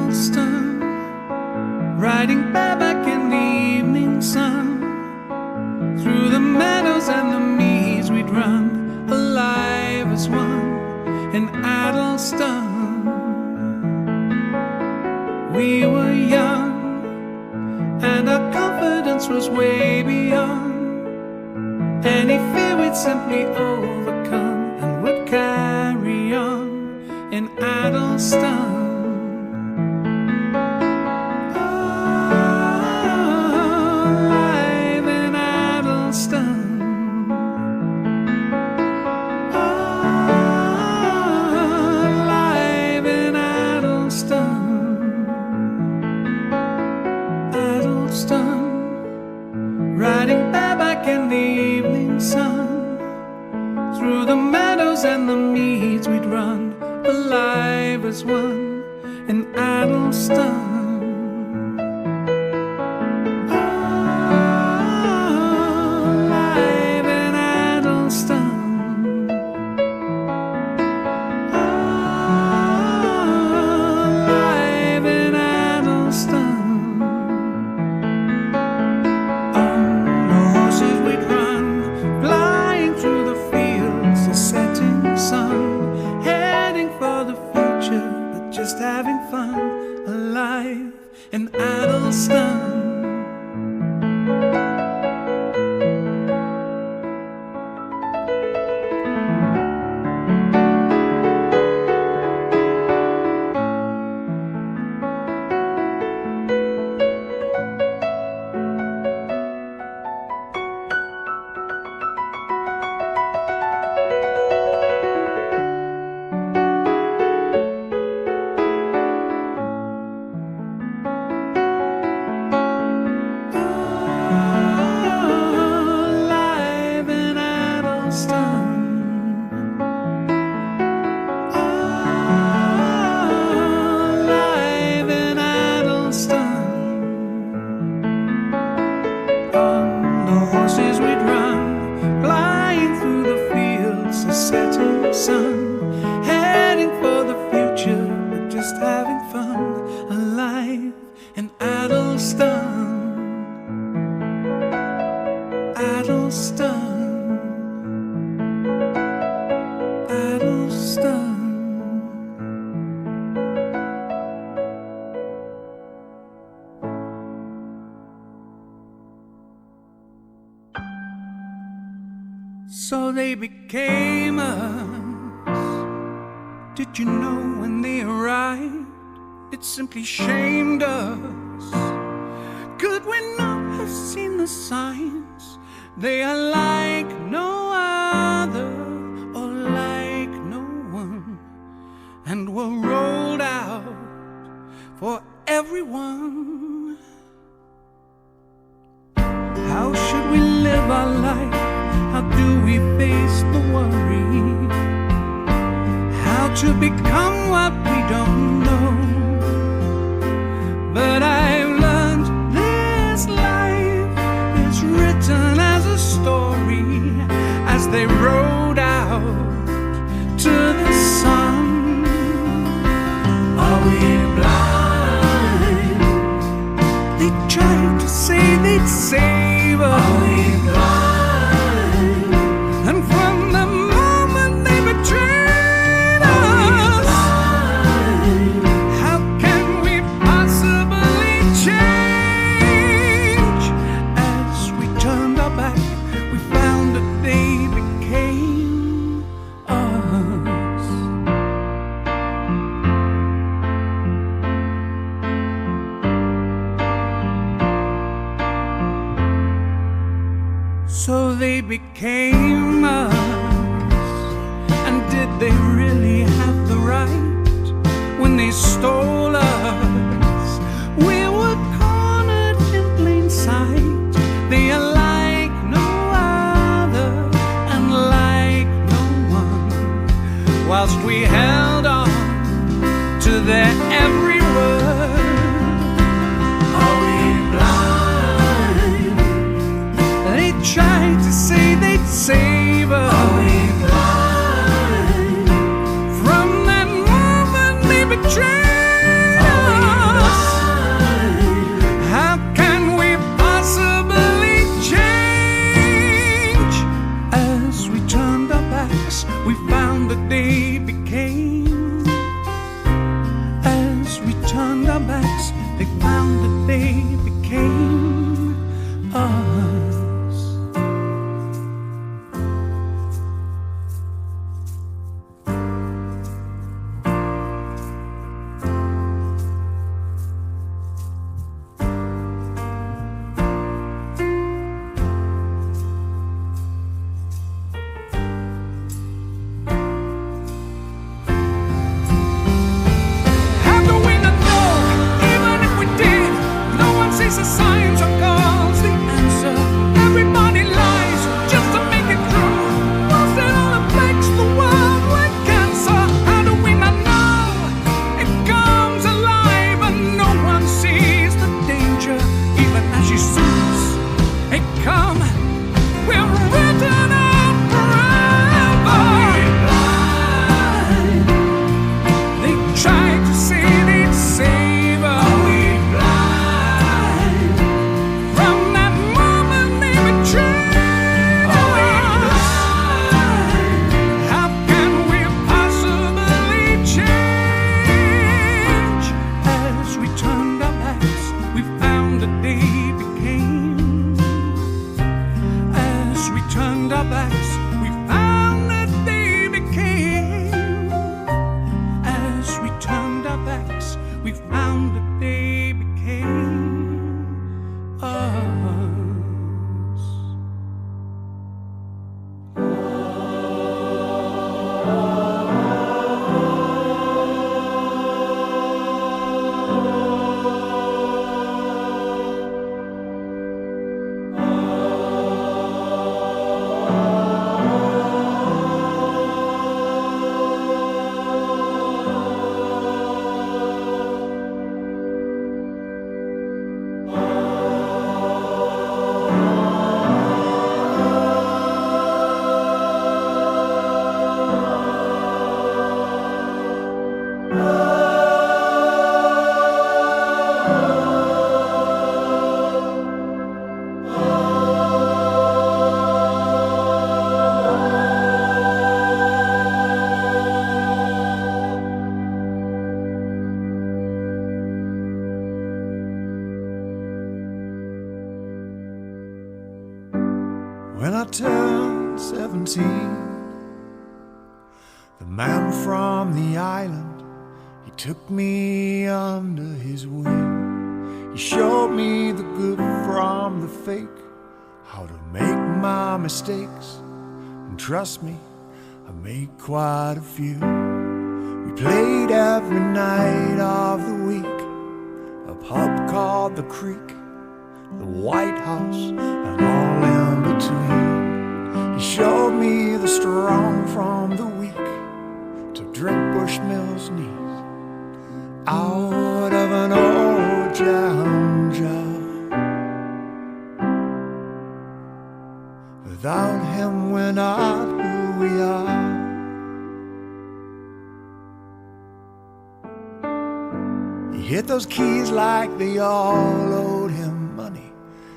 Addlestone, riding bareback in the evening sun. Through the meadows and the meads we'd run, alive as one in Addlestone. We were young, and our confidence was way beyond any fear. We'd simply overcome and would carry on in Addlestone. Riding bareback in the evening sun. Through the meadows and the meads we'd run, alive as one in Addlestone. Alive in Addlestone. Alive in Addlestone. Just having fun, alive in Addlestone. So they became us. Did you know when they arrived, it simply shamed us? Could we not have seen the signs? They are like no other, or like no one, and were rolled out for everyone. How should we live our life? How do we face the worry? How to become what we don't know? But I've learned this life is written as a story, as they rode out to the sun. Are we blind? They tried to say they'd save us. Are we blind? And from the moment they betrayed us, how can we possibly change? As we turned our back, we found that they became us. So they became us. And did they really have the right when they stole us? We were cornered in plain sight. They are like no other and like no one, whilst we held on to their every word. Are we blind? They tried to say they'd save us. Are we blind? From that moment they betrayed us. tried to say they'd save us. Are we blind? From that moment they betrayed. Are we blind? How can we possibly change? As we turned our backs, we found the day became. As we turned our backs, we found that day became. As we turned our backs, we found that they became us. When I turned 17, the man from the island, he took me under his wing. He showed me the good from the fake, how to make my mistakes. And trust me, I made quite a few. We played every night of the week, a pub called the Creek, the White House, and all in between. He showed me the strong from the weak, to drink Bushmills neat out of an old jam jar. Without him we're not who we are. He hit those keys like they all owed him money,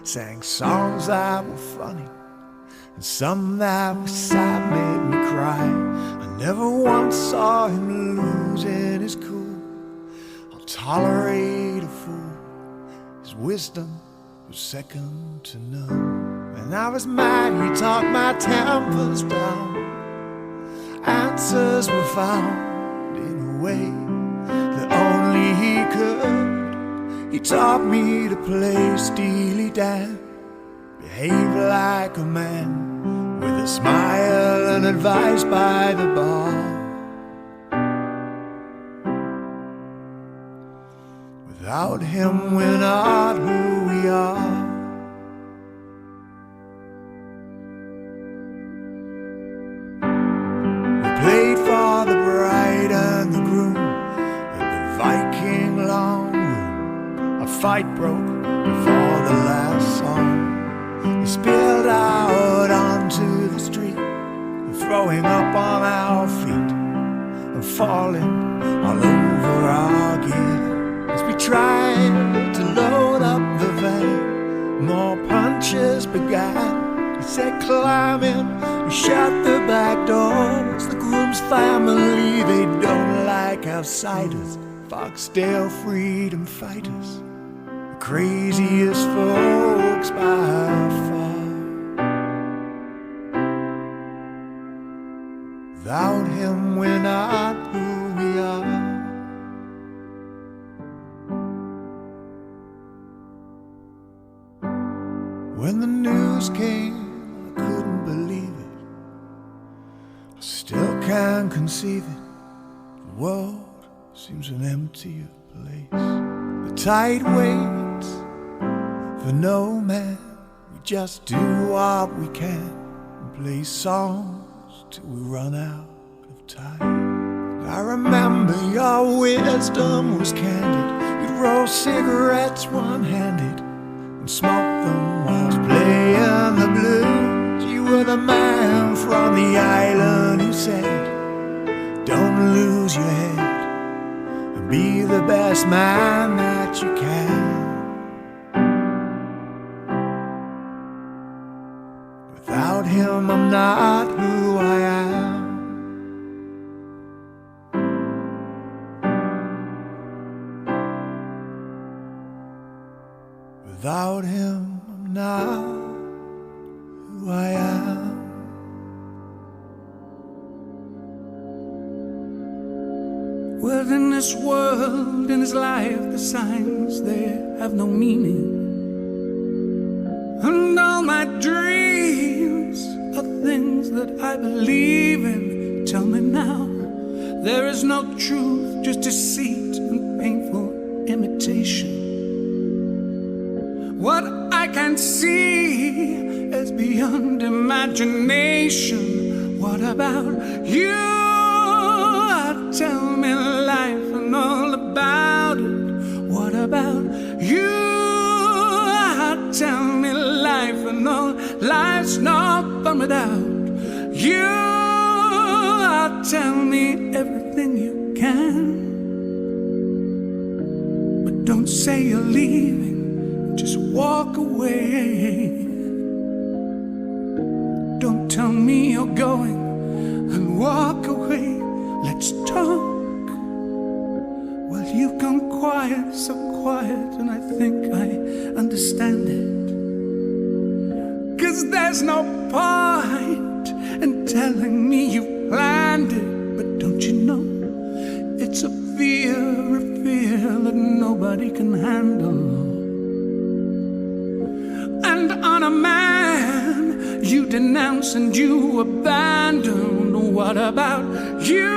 sang songs that were funny, and some that were sad made me cry. I never once saw him losing his cool. I'll tolerate a fool. His wisdom was second to none. When I was mad, he talked my tempers down. Answers were found in a way that only he could. He taught me to play Steely Dan, behave like a man, with a smile and advice by the bar. Without him we're not who we are. We played for the bride and the groom in the Viking long room. A fight broke before the last song. We spilled out onto the street, throwing up on our feet and falling all over our gear. As we tried to load up the van, more punches began. He said, climb in and shut the back doors. The groom's family, they don't like outsiders. Foxdale freedom fighters, the craziest folks by far. Without him we're not who we are. When the news came, I couldn't believe it. I still can't conceive it. The world seems an emptier place. The tide waits for no man. We just do what we can and play songs till we run out of time. I remember your wisdom was candid. We'd roll cigarettes one-handed and smoke them whilst playing the blues. You were the man from the island who said, don't lose your head be the best man that you can. Without him, I'm not who I am. Without him, I'm not who I am. Well, in this world, in this life, the signs, they have no meaning. And all my dreams are things that I believe in. Tell me now, there is no truth, just deceit and painful imitation. What I can see is beyond imagination. What about you? Tell me life and all about it. What about you? Tell me life and all. Life's no fun without you. Tell me everything you can. But don't say you're leaving, just walk away. Don't tell me you're going and walk away. Let's talk. Well, you've gone quiet, so quiet, and I think I understand it. 'Cause there's no point in telling me you planned it. But don't you know, it's a fear that nobody can handle. And on a man you denounce and you abandon. What about you?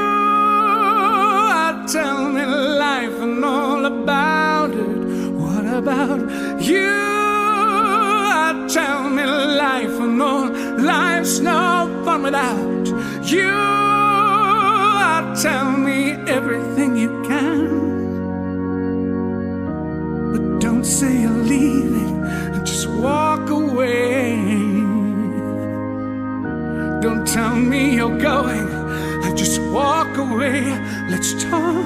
Tell me life and all about it. What about you? Tell me life and all. Life's no fun without you. Tell me everything you can. But don't say you're leaving, just walk away. Don't tell me you're going, just walk away. Let's talk.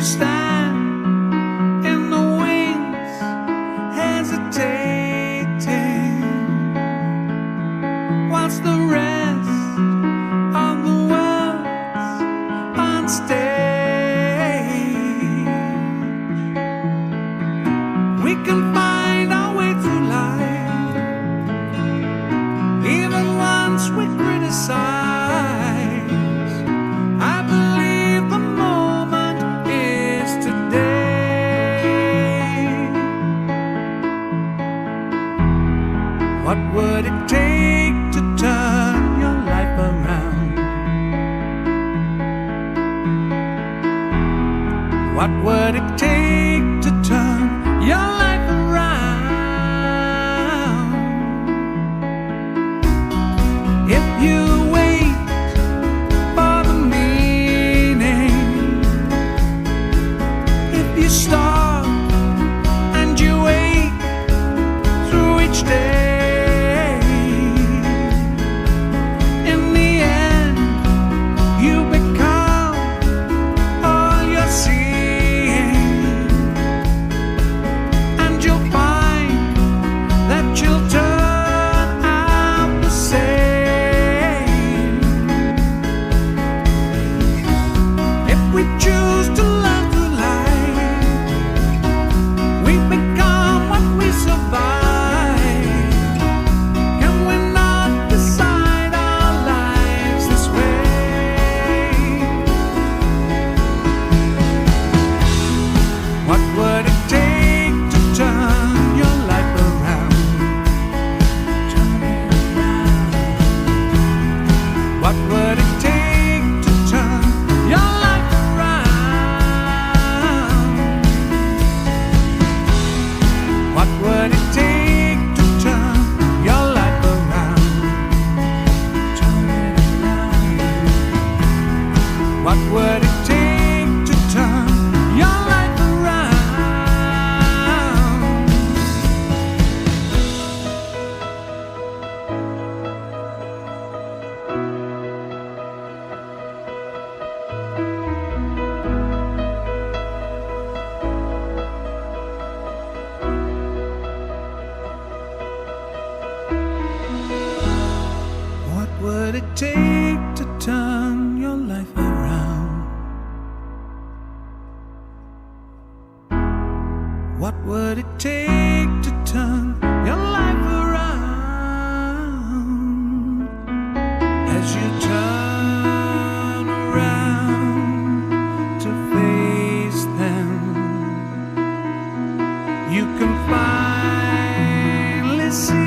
stand in the wings, hesitating, whilst the rest of the world's on stage. We can find our way through life, even once we criticize. I believe the moment is today. What would it take to turn your life around? What would it take to turn your life around? If you wait for the meaning, if you stop and you wait through each day, in the end you become all you're seeing, and you'll find that you'll turn out the same. If we choose to learn through life, we become what we survive. Can we not decide our lives this way? What would it take to turn your life around? Turn it around. What would it take to turn your life around? What would it take to turn your life around? Turn it around. What would it take to turn your life around? What would it take to turn your life around? What would it take to turn your life around? As you turn around to face them, you can finally see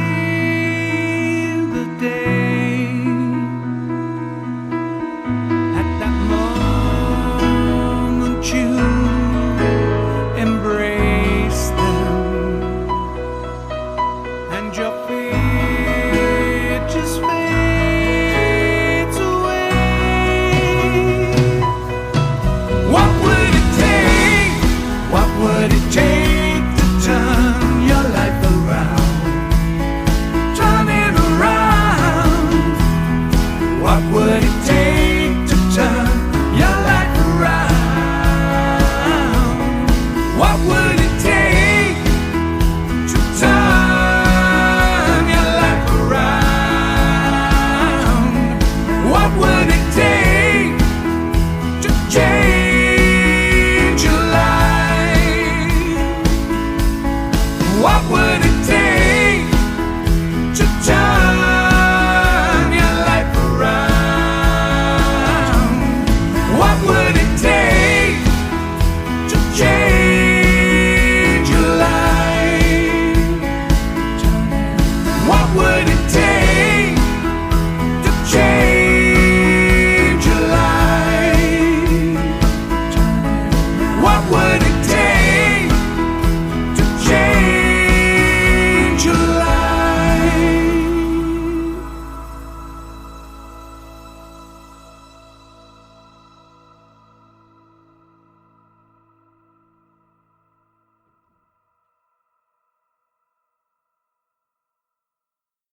the day. At that moment you embrace them, and your fear just fades away. What would it take? What would it take